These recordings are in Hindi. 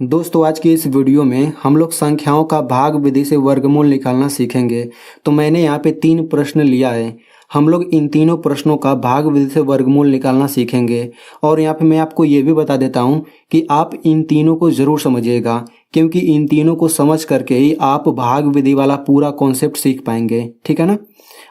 दोस्तों आज की इस वीडियो में हम लोग संख्याओं का भाग विधि से वर्गमूल निकालना सीखेंगे। तो मैंने यहाँ पे 3 प्रश्न लिया है। हम लोग इन तीनों प्रश्नों का भाग विधि से वर्गमूल निकालना सीखेंगे। और यहाँ पे मैं आपको ये भी बता देता हूँ कि आप इन तीनों को ज़रूर समझिएगा, क्योंकि इन तीनों को समझ करके ही आप भाग विधि वाला पूरा कॉन्सेप्ट सीख पाएंगे। ठीक है ना।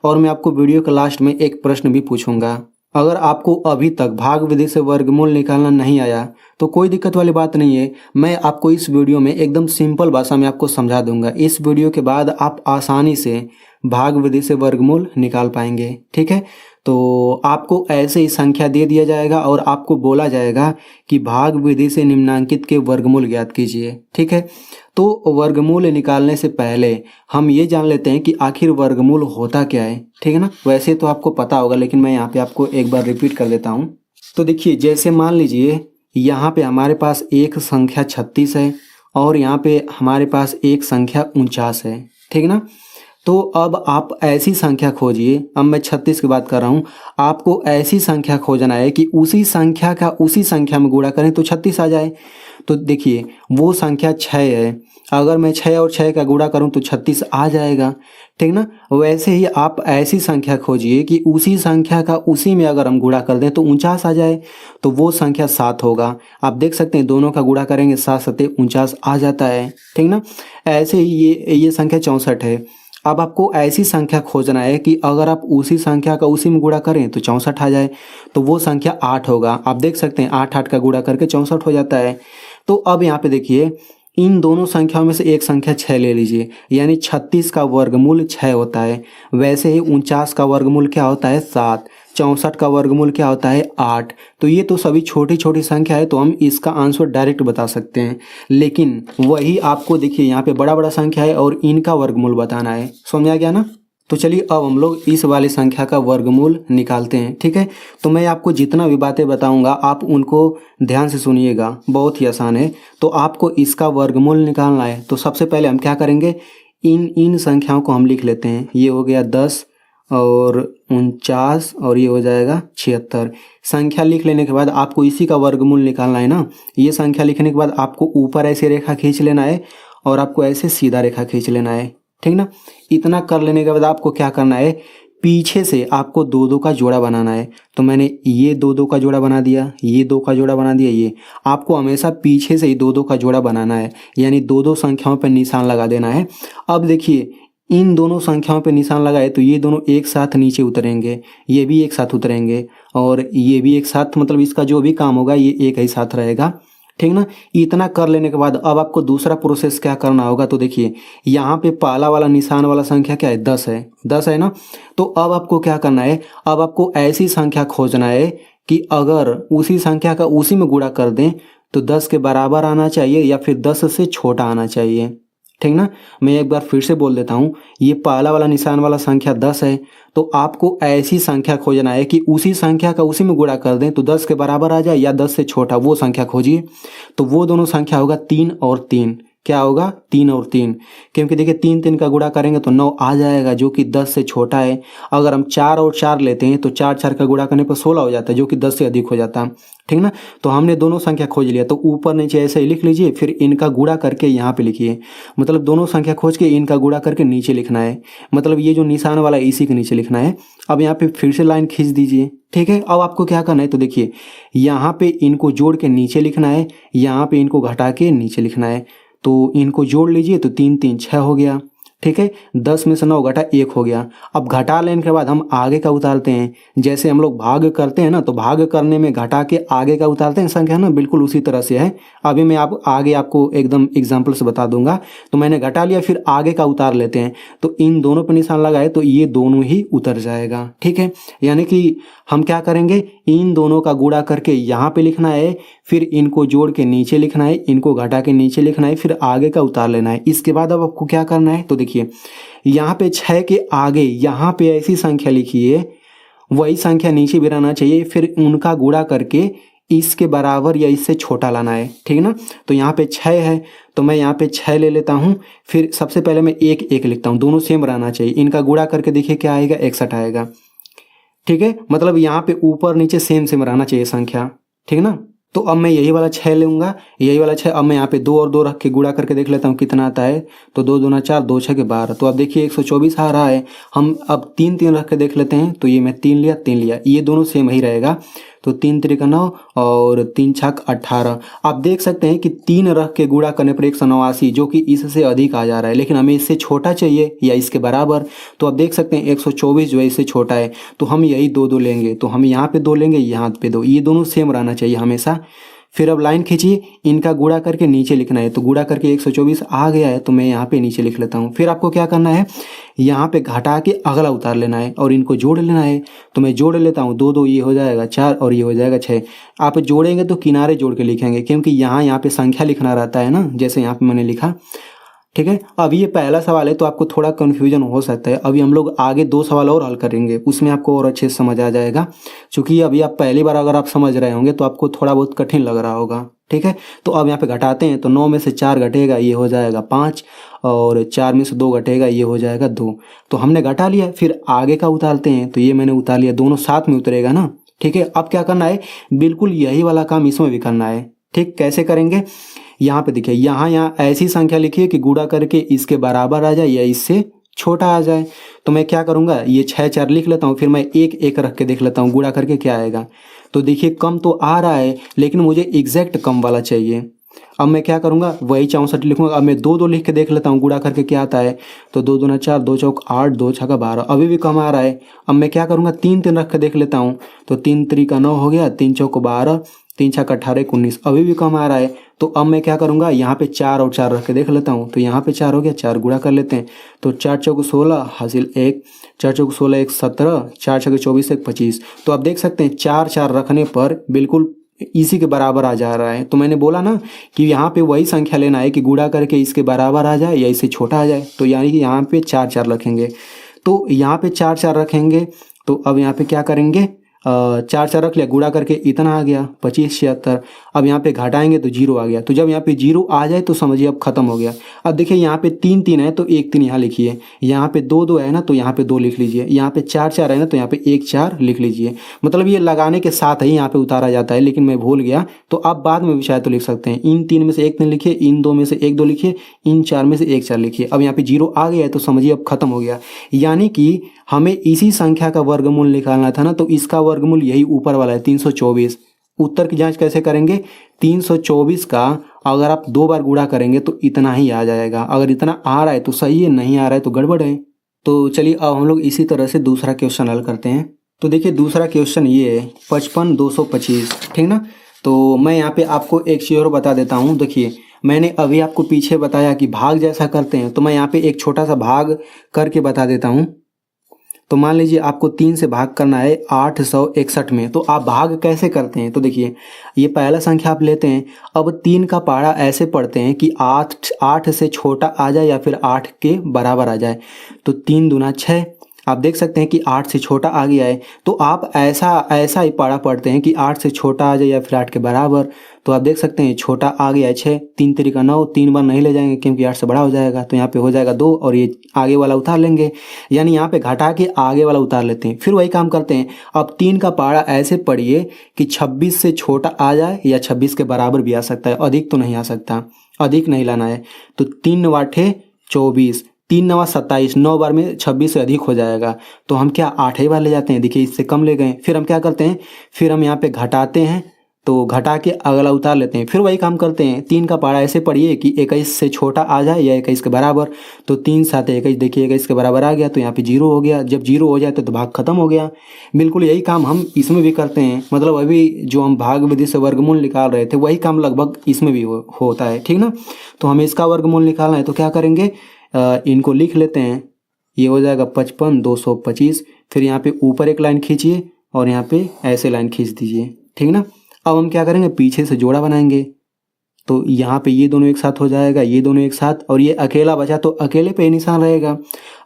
और मैं आपको वीडियो के लास्ट में एक प्रश्न भी पूछूंगा। अगर आपको अभी तक भाग विधि से वर्गमूल निकालना नहीं आया तो कोई दिक्कत वाली बात नहीं है। मैं आपको इस वीडियो में एकदम सिंपल भाषा में आपको समझा दूंगा। इस वीडियो के बाद आप आसानी से भाग विधि से वर्गमूल निकाल पाएंगे। ठीक है। तो आपको ऐसे ही संख्या दे दिया जाएगा और आपको बोला जाएगा कि भाग विधि से निम्नांकित के वर्गमूल ज्ञात कीजिए। ठीक है। तो वर्गमूल निकालने से पहले हम ये जान लेते हैं कि आखिर वर्गमूल होता क्या है। ठीक है ना। वैसे तो आपको पता होगा, लेकिन मैं यहाँ पे आपको एक बार रिपीट कर देता हूँ। तो देखिए, जैसे मान लीजिए यहाँ पे हमारे पास एक संख्या 36 है और यहाँ पे हमारे पास एक संख्या 49 है। ठीक ना। तो अब आप ऐसी संख्या खोजिए। अब मैं 36 की बात कर रहा हूँ। आपको ऐसी संख्या खोजना है कि उसी संख्या का उसी संख्या में गुणा करें तो 36 आ जाए। तो देखिए, वो संख्या 6 है। अगर मैं 6 और 6 का गुणा करूं तो 36 आ जाएगा। ठीक ना। वैसे ही आप ऐसी संख्या खोजिए कि उसी संख्या का उसी में अगर हम गुणा कर दें तो 49 आ जाए। तो वो संख्या 7 होगा। आप देख सकते हैं, दोनों का गुणा करेंगे 7 सत्ते 49 आ जाता है। ठीक ना। ऐसे ही ये संख्या 64 है। अब आपको ऐसी संख्या खोजना है कि अगर आप उसी संख्या का उसी में गुणा करें तो 64 आ जाए। तो वो संख्या 8 होगा। आप देख सकते हैं 8 का गुणा करके 64 हो जाता है। तो अब यहाँ पे देखिए, इन दोनों संख्याओं में से एक संख्या 6 ले लीजिए, यानी 36 का वर्गमूल 6 होता है। वैसे ही 49 का वर्गमूल क्या होता है 7, 64 का वर्गमूल क्या होता है 8। तो ये तो सभी छोटी छोटी संख्या है, तो हम इसका आंसर डायरेक्ट बता सकते हैं। लेकिन वही आपको देखिए यहाँ पे बड़ा बड़ा संख्या है और इनका वर्गमूल बताना है। समझ आ गया ना। तो चलिए अब हम लोग इस वाली संख्या का वर्गमूल निकालते हैं। ठीक है। तो मैं आपको जितना भी बातें बताऊंगा आप उनको ध्यान से सुनिएगा, बहुत ही आसान है। तो आपको इसका वर्गमूल निकालना है। तो सबसे पहले हम क्या करेंगे, इन संख्याओं को हम लिख लेते हैं। ये हो गया 10 और 49 और ये हो जाएगा 76। संख्या लिख लेने के बाद आपको इसी का वर्गमूल निकालना है ना। ये संख्या लिखने के बाद आपको ऊपर ऐसे रेखा खींच लेना है और आपको ऐसे सीधा रेखा खींच लेना है। ठीक ना। इतना कर लेने के बाद आपको क्या करना है, पीछे से आपको 2-2 का जोड़ा बनाना है। तो मैंने ये 2-2 का जोड़ा बना दिया, ये 2 का जोड़ा बना दिया। ये आपको हमेशा पीछे से ही 2-2 का जोड़ा बनाना है, यानी 2-2 संख्याओं पर निशान लगा देना है। अब देखिए, इन दोनों संख्याओं पे निशान लगाए तो ये दोनों एक साथ नीचे उतरेंगे, ये भी एक साथ उतरेंगे और ये भी एक साथ, मतलब इसका जो भी काम होगा ये एक ही साथ रहेगा। ठीक ना। इतना कर लेने के बाद अब आपको दूसरा प्रोसेस क्या करना होगा। तो देखिए, यहाँ पे पहला वाला निशान वाला संख्या क्या है 10 है, 10 है ना। तो अब आपको क्या करना है, अब आपको ऐसी संख्या खोजना है कि अगर उसी संख्या का उसी में गुणा कर दें तो 10 के बराबर आना चाहिए या फिर 10 से छोटा आना चाहिए। ठीक ना। मैं एक बार फिर से बोल देता हूँ, ये पहला वाला निशान वाला संख्या 10 है। तो आपको ऐसी संख्या खोजना है कि उसी संख्या का उसी में गुणा कर दें तो 10 के बराबर आ जाए या 10 से छोटा, वो संख्या खोजिए। तो वो दोनों संख्या होगा 3 और 3। क्या होगा 3 और 3, क्योंकि देखिए 3-3 का गुणा करेंगे तो 9 आ जाएगा, जो कि 10 से छोटा है। अगर हम 4 और 4 लेते हैं तो 4-4 का गुणा करने पर 16 हो जाता है, जो कि 10 से अधिक हो जाता है। ठीक ना। तो हमने दोनों संख्या खोज लिया। तो ऊपर नीचे ऐसे ही लिख लीजिए, फिर इनका गुणा करके यहाँ पे लिखिए। मतलब दोनों संख्या खोज के इनका गुणा करके नीचे लिखना है। मतलब ये जो निशान वाला है इसी के नीचे लिखना है। अब यहाँ पे फिर से लाइन खींच दीजिए। ठीक है। अब आपको क्या करना है, तो देखिए यहाँ पे इनको जोड़ के नीचे लिखना है, यहाँ पे इनको घटा के नीचे लिखना है। तो इनको जोड़ लीजिए तो 3 3 6 हो गया। ठीक है। 10 में से 9 घटा 1 हो गया। अब घटा लेने के बाद हम आगे का उतारते हैं। जैसे हम लोग भाग करते हैं ना, तो भाग करने में घटा के आगे का उतारते हैं संख्या ना, बिल्कुल उसी तरह से है। अभी मैं आगे आपको एकदम एग्जाम्पल से बता दूंगा। तो मैंने घटा लिया, फिर आगे का उतार लेते हैं। तो इन दोनों पर निशान लगाए तो ये दोनों ही उतर जाएगा। ठीक है। यानी कि हम क्या करेंगे, इन दोनों का गुणा करके यहाँ पे लिखना है, फिर इनको जोड़ के नीचे लिखना है, इनको घटा के नीचे लिखना है, फिर आगे का उतार लेना है। इसके बाद अब आपको क्या करना है, तो देखिए यहाँ पे 6 के आगे यहाँ पे ऐसी संख्या लिखिए, वही संख्या नीचे भी रहना चाहिए, फिर उनका गुणा करके इसके बराबर या इससे छोटा लाना है। ठीक ना। तो यहाँ पे 6 है तो मैं यहाँ पे 6 ले लेता हूँ। फिर सबसे पहले मैं 1 1 लिखता हूँ, दोनों सेम रहना चाहिए। इनका गुणा करके देखिए क्या आएगा, 61 आएगा। ठीक है। मतलब यहाँ पे ऊपर नीचे सेम सेम रहना चाहिए संख्या। ठीक ना। तो अब मैं यही वाला 6 लूँगा, यही वाला 6। अब मैं यहाँ पे 2 और 2 रख के गुणा करके देख लेता हूँ कितना आता है। तो 2 दूना 4, 2 6 के 12। तो अब देखिए 124 आ रहा है। हम अब 3 3 रख के देख लेते हैं। तो ये मैं 3 लिया, 3 लिया, ये दोनों सेम ही रहेगा। तो 3 3 9 और 3 6 18। आप देख सकते हैं कि 3 रख के गुणा करने पर 189, जो कि इससे अधिक आ जा रहा है, लेकिन हमें इससे छोटा चाहिए या इसके बराबर। तो आप देख सकते हैं 124 जो है इससे छोटा है, तो हम यही 2 2 लेंगे। तो हम यहाँ पे 2 लेंगे, यहाँ पे 2, ये दोनों सेम रहना चाहिए हमेशा। फिर अब लाइन खींचिए, इनका गुणा करके नीचे लिखना है। तो गुणा करके 124 आ गया है, तो मैं यहाँ पे नीचे लिख लेता हूँ। फिर आपको क्या करना है, यहाँ पे घटा के अगला उतार लेना है और इनको जोड़ लेना है। तो मैं जोड़ लेता हूँ, 2 2 ये हो जाएगा 4 और ये हो जाएगा 6। आप जोड़ेंगे तो किनारे जोड़ के लिखेंगे, क्योंकि यहाँ पे संख्या लिखना रहता है ना, जैसे यहाँ पे मैंने लिखा। ठीक है, अब ये पहला सवाल है तो आपको थोड़ा कन्फ्यूजन हो सकता है। अभी हम लोग आगे 2 सवाल और हल करेंगे, उसमें आपको और अच्छे से समझ आ जाएगा। क्योंकि अभी आप पहली बार अगर आप समझ रहे होंगे तो आपको थोड़ा बहुत कठिन लग रहा होगा। ठीक है, तो अब यहाँ पे घटाते हैं। तो 9 में से 4 घटेगा, ये हो जाएगा 5, और 4 में से 2 घटेगा, ये हो जाएगा 2। तो हमने घटा लिया। फिर आगे का उतारते हैं। तो ये मैंने उतार लिया, दोनों साथ में उतरेगा ना। ठीक है, अब क्या करना है, बिल्कुल यही वाला काम इसमें भी करना है। ठीक, कैसे करेंगे, यहाँ पे देखिए, यहाँ ऐसी संख्या लिखिए कि गुणा करके इसके बराबर आ जाए या इससे छोटा आ जाए। तो मैं क्या करूँगा, ये 6 4 लिख लेता हूँ, फिर मैं 1 1 रख के देख लेता हूँ गुणा करके क्या आएगा। तो देखिए कम तो आ रहा है, लेकिन मुझे एग्जैक्ट कम वाला चाहिए। अब मैं क्या करूँगा, वही 64 लिखूंगा। अब मैं 2 2 लिख के देख लेता हूँ गुणा करके क्या आता है। तो 2 दूना 4, 2 चौक 8, 2 छक्का 12, अभी भी कम आ रहा है। अब मैं क्या करूँगा, 3 3 रख के देख लेता हूँ। तो 3 3 का 9 हो गया, 3 चौक 12, 3 छक्का 18 19, अभी भी कम आ रहा है। तो अब मैं क्या करूँगा, यहाँ पे 4 और 4 रख के देख लेता हूँ। तो यहाँ पे 4 हो गया, 4 गुणा कर लेते हैं। तो 4 चौक 16 हासिल 1, 4 चौक 16 1 17, 4 छक्के 24 1 25। तो आप देख सकते हैं 4 4 रखने पर बिल्कुल इसी के बराबर आ जा रहा है। तो मैंने बोला ना कि यहाँ पे वही संख्या लेना है कि गुणा करके इसके बराबर आ जाए या इससे छोटा आ जाए। तो यानी कि यहाँ पे 4 4 रखेंगे। तो यहाँ पे 4 4 रखेंगे। तो अब यहाँ पे क्या करेंगे, 4 4 रख लिया, गुणा करके इतना आ गया 25 76। अब यहाँ पे घटाएंगे तो 0 आ गया। तो जब यहाँ पे 0 आ जाए तो समझिए अब खत्म हो गया। अब देखिए यहाँ पे 3 3 है तो 1 3 यहाँ लिखिए, यहाँ पे 2 2 है ना तो यहाँ पे 2 लिख लीजिए, यहाँ पे 4 4 है ना तो यहाँ पे 1 4 लिख लीजिए। मतलब ये लगाने के साथ ही यहाँ पे उतारा जाता है, लेकिन मैं भूल गया। तो आप बाद में भी शायद तो लिख सकते हैं। इन 3 में से 1 3 लिखिए, इन 2 में से 1 2 लिखिए, इन 4 में से 1 4 लिखिए। अब यहाँ पे 0 आ गया है तो समझिए अब खत्म हो गया। यानी कि हमें इसी संख्या का वर्गमूल निकालना था ना, तो इसका वर्गमूल यही ऊपर वाला है 324। उत्तर की जांच कैसे करेंगे, 324 का अगर आप 2 बार गुणा करेंगे तो इतना ही आ जाएगा। अगर इतना आ रहा है तो सही है, नहीं आ रहा है तो गड़बड़ है। तो चलिए अब हम लोग इसी तरह से दूसरा क्वेश्चन हल करते हैं। तो देखिए दूसरा क्वेश्चन ये है 55 225, ठीक ना। तो मैं यहाँ पे आपको एक चीज़ और बता देता हूँ। देखिए मैंने अभी आपको पीछे बताया कि भाग जैसा करते हैं, तो मैं यहाँ पे एक छोटा सा भाग करके बता देता हूँ। तो मान लीजिए आपको 3 से भाग करना है 861 में, तो आप भाग कैसे करते हैं। तो देखिए ये पहला संख्या आप लेते हैं। अब 3 का पहाड़ा ऐसे पढ़ते हैं कि 8 से छोटा आ जाए या फिर 8 के बराबर आ जाए। तो 3 दूना 6, आप देख सकते हैं कि 8 से छोटा आ गया है। तो आप ऐसा ही पढ़ा पढ़ते हैं कि 8 से छोटा आ जाए या फिर 8 के बराबर। तो आप देख सकते हैं छोटा आ गया है 6, 3 3 का 9, 3 बार नहीं ले जाएंगे क्योंकि 8 से बड़ा हो जाएगा। तो यहाँ पे हो जाएगा 2 और ये आगे वाला उतार लेंगे, यानी यहाँ पे घटा के आगे वाला उतार लेते हैं। फिर वही काम करते हैं। अब 3 का पहाड़ा ऐसे पढ़िए कि 26 से छोटा आ जाए या 26 के बराबर भी आ सकता है, अधिक तो नहीं आ सकता, अधिक नहीं लाना है। तो 3 वाठे 24, 3 नवा 27, 9 बार में 26 से अधिक हो जाएगा। तो हम क्या 8 ही बार ले जाते हैं, देखिए इससे कम ले गए। फिर हम क्या करते हैं, फिर हम यहाँ पे घटाते हैं, तो घटा के अगला उतार लेते हैं। फिर वही काम करते हैं। 3 का पहाड़ा ऐसे पढ़िए कि 21 से छोटा आ जाए या 21 के बराबर। तो 3 7 21, देखिए 21 के बराबर आ गया, तो यहाँ पे 0 हो गया। जब 0 हो जाता है तो भाग खत्म हो गया। बिल्कुल यही काम हम इसमें भी करते हैं। मतलब अभी जो हम भाग विधि से वर्गमूल निकाल रहे थे वही काम लगभग इसमें भी होता है, ठीक ना। तो हमें इसका वर्गमूल निकालना है तो क्या करेंगे, इनको लिख लेते हैं। ये हो जाएगा 55 225। फिर यहाँ पे ऊपर एक लाइन खींचिए और यहाँ पे ऐसे लाइन खींच दीजिए, ठीक ना। अब हम क्या करेंगे, पीछे से जोड़ा बनाएंगे। तो यहाँ पे ये दोनों एक साथ हो जाएगा, ये दोनों एक साथ, और ये अकेला बचा तो अकेले पे निशान रहेगा।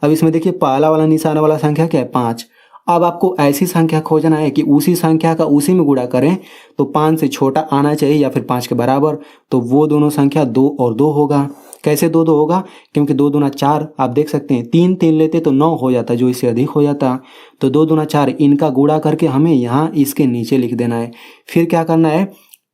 अब इसमें देखिए पहला वाला निशान वाला संख्या क्या है, 5। अब आपको ऐसी संख्या खोजना है कि उसी संख्या का उसी में गुणा करें तो 5 से छोटा आना चाहिए या फिर 5 के बराबर। तो वो दोनों संख्या 2 और 2 होगा। कैसे 2 2 होगा, क्योंकि 2 दूना 4, आप देख सकते हैं 3 3 लेते तो 9 हो जाता, जो इससे अधिक हो जाता। तो 2 दूना 4, इनका गुणा करके हमें यहाँ इसके नीचे लिख देना है। फिर क्या करना है,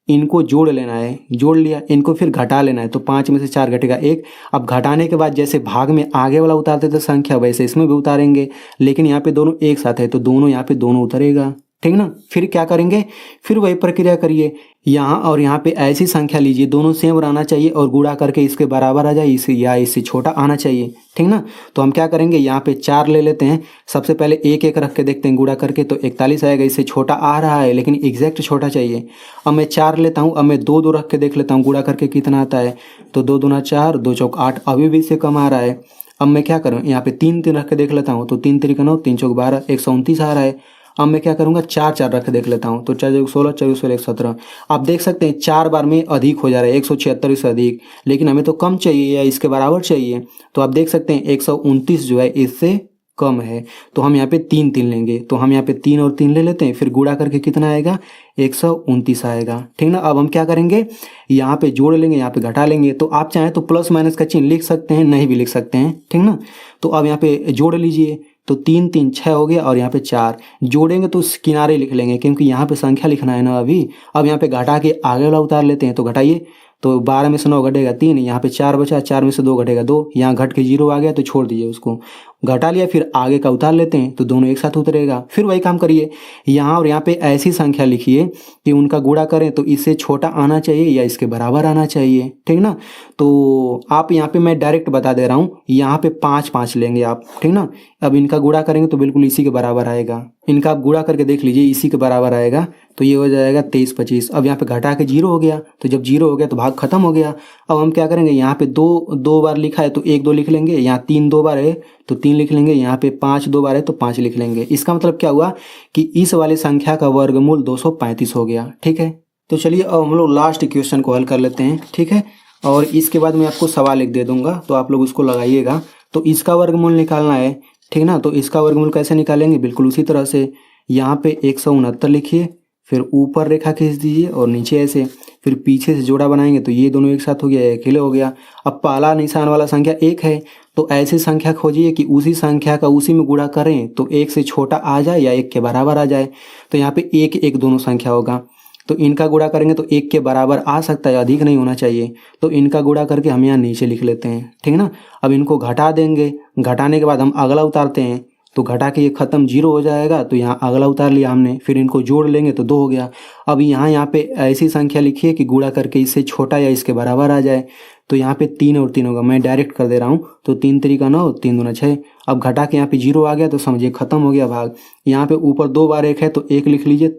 इनको जोड़ लेना है, जोड़ लिया, इनको फिर घटा लेना है। तो 5 में से 4 घटेगा 1। अब घटाने के बाद जैसे भाग में आगे वाला उतारते थे संख्या, वैसे इसमें भी उतारेंगे, लेकिन यहाँ पे दोनों एक साथ है तो दोनों यहाँ पे दोनों उतरेगा, ठीक ना। फिर क्या करेंगे, फिर वही प्रक्रिया करिए, यहाँ और यहाँ पे ऐसी संख्या लीजिए, दोनों सेम रहना चाहिए और गुणा करके इसके बराबर आ जाए, इसे या इससे छोटा आना चाहिए, ठीक ना। तो हम क्या करेंगे, यहाँ पे 4 ले लेते हैं, सबसे पहले 1 1 रख के देखते हैं गुणा करके, तो 41 आएगा। इससे छोटा आ रहा है लेकिन एग्जैक्ट छोटा चाहिए। अब मैं 4 लेता हूँ, अब मैं 2 2 रख के देख लेता हूँ गुणा करके कितना आता है, तो 2 दूना 4, 2 चौक 8, अभी भी इससे कम आ रहा है। अब मैं क्या करूँ, यहाँ पे 3 3 रख के देख लेता हूँ, तो 3 3 9, 3 चौक 12, 129 आ रहा है। अब मैं क्या करूँगा, 4 4 रख के देख लेता हूँ, तो 4 16, 24 16, 117। आप देख सकते हैं 4 बार में अधिक हो जा रहा है, 176 से अधिक, लेकिन हमें तो कम चाहिए या इसके बराबर चाहिए। तो आप देख सकते हैं 129 जो है इससे कम है, तो हम यहाँ पे 3 3 लेंगे। तो हम यहाँ पे 3 और 3 ले लेते हैं, फिर गुणा करके कितना आएगा, 129 आएगा, ठीक ना। अब हम क्या करेंगे, यहाँ पे जोड़ लेंगे, यहाँ पे घटा लेंगे। तो आप चाहें तो प्लस माइनस का चिन्ह लिख सकते हैं, नहीं भी लिख सकते हैं, ठीक ना। तो अब यहाँ पे जोड़ लीजिए, तो 3 3 6 हो गया और यहाँ पे 4 जोड़ेंगे तो किनारे लिख लेंगे क्योंकि यहाँ पे संख्या लिखना है ना अभी। अब यहाँ पे घटा के आगे वाला उतार लेते हैं, तो घटाइए, तो 12 में से 9 घटेगा 3, यहाँ पे 4 बचा, 4 में से 2 घटेगा 2, यहाँ घट के 0 आ गया तो छोड़ दीजिए उसको, घटा लिया। फिर आगे का उतार लेते हैं तो दोनों एक साथ उतरेगा। फिर वही काम करिए, यहाँ और यहाँ पे ऐसी संख्या लिखिए कि उनका गुणा करें तो इससे छोटा आना चाहिए या इसके बराबर आना चाहिए, ठीक ना। तो आप यहाँ पे मैं डायरेक्ट बता दे रहा हूँ, यहाँ पे 5 5 लेंगे आप, ठीक ना। अब इनका गुणा करेंगे तो बिल्कुल इसी के बराबर आएगा, इनका आप गुणा करके देख लीजिए, इसी के बराबर आएगा। तो ये हो जाएगा 23 25। अब यहाँ पे घटा के 0 हो गया, तो जब 0 हो गया तो भाग खत्म हो गया। अब हम क्या करेंगे, यहाँ पे 2 बार लिखा है तो 1 2 लिख लेंगे, यहाँ 3 2 बार है तो 3 लिख लेंगे, यहाँ पे 5 2 बार है तो 5 लिख लेंगे। इसका मतलब क्या हुआ कि इस वाली संख्या का वर्गमूल 235 हो गया, ठीक है। तो चलिए अब हम लोग लास्ट इक्वेशन को हल कर लेते हैं, ठीक है। और इसके बाद मैं आपको सवाल लिख दे दूंगा, तो आप लोग उसको लगाइएगा। तो इसका वर्गमूल निकालना है, ठीक ना। तो इसका वर्गमूल कैसे निकालेंगे, बिल्कुल उसी तरह से, यहाँ पे 169 लिखिए, फिर ऊपर रेखा खींच दीजिए और नीचे ऐसे, फिर पीछे से जोड़ा बनाएंगे तो ये दोनों एक साथ हो गया, अकेले हो गया। अब पहला निशान वाला संख्या 1 है, तो ऐसी संख्या खोजिए कि उसी संख्या का उसी में गुणा करें तो 1 से छोटा आ जाए या 1 के बराबर आ जाए। तो यहाँ पे 1 1 दोनों संख्या होगा, तो इनका गुणा करेंगे तो 1 के बराबर आ सकता है, अधिक नहीं होना चाहिए। तो इनका गुणा करके हम यहाँ नीचे लिख लेते हैं, ठीक ना। अब इनको घटा देंगे, घटाने के बाद हम अगला उतारते हैं, तो घटा के ये खत्म 0 हो जाएगा, तो यहाँ अगला उतार लिया हमने, फिर इनको जोड़ लेंगे तो 2 हो गया। अब यहाँ पे ऐसी संख्या लिखिए कि गुणा करके इससे छोटा या इसके बराबर आ जाए। तो यहाँ पे 3 और 3 होगा, मैं डायरेक्ट कर दे रहा हूँ, तो 3 3 9, 3 दूना 6। अब घटा के यहाँ पे 0 आ गया तो समझिए खत्म हो गया भाग। यहाँ पे ऊपर 2 बार 1 है तो 1 लिख लीजिए,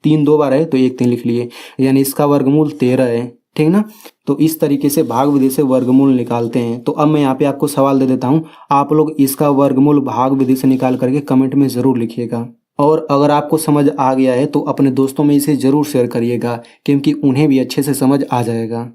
3 2 बार है तो 1 3 लिख लिए, यानी इसका वर्गमूल 13 है, ठीक ना। तो इस तरीके से भाग विधि से वर्गमूल निकालते हैं। तो अब मैं यहाँ पे आपको सवाल दे देता हूँ, आप लोग इसका वर्गमूल भाग विधि से निकाल करके कमेंट में ज़रूर लिखिएगा। और अगर आपको समझ आ गया है तो अपने दोस्तों में इसे ज़रूर शेयर करिएगा, क्योंकि उन्हें भी अच्छे से समझ आ जाएगा।